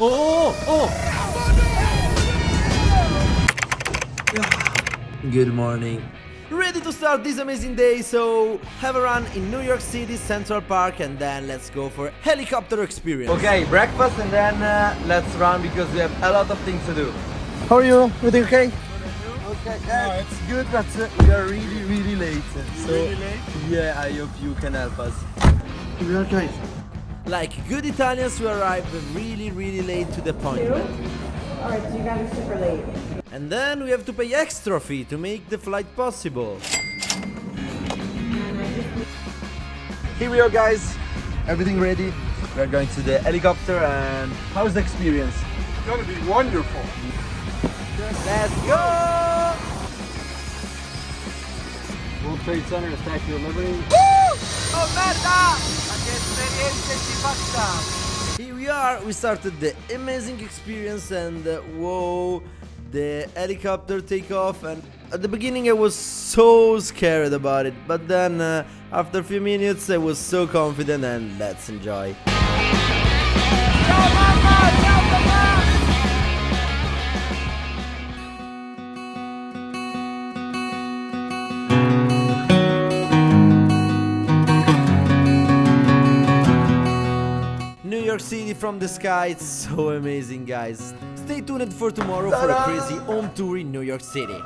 Oh, oh. Good morning. Ready to start this amazing day, so have a run in New York City Central Park and then let's go for helicopter experience. Okay, breakfast and then let's run because we have a lot of things to do. How are you? Everything okay? Okay, it's good, but we are really late. So Really late? yeah, I hope you can help us. We're okay. Like good Italians, we arrived really late to the appointment. Alright, so you guys are super late. And then we have to pay extra fee to make the flight possible. Here we are, guys. Everything ready. We are going to the helicopter, and how's the experience? It's gonna be wonderful. Let's go! World Trade Center, the Statue of Liberty. Here we are, we started the amazing experience and whoa, the helicopter takeoff, and at the beginning I was so scared about it, but then after a few minutes I was so confident, and let's enjoy. New York City from the sky, it's so amazing, guys. Stay tuned for tomorrow for a crazy home tour in New York City.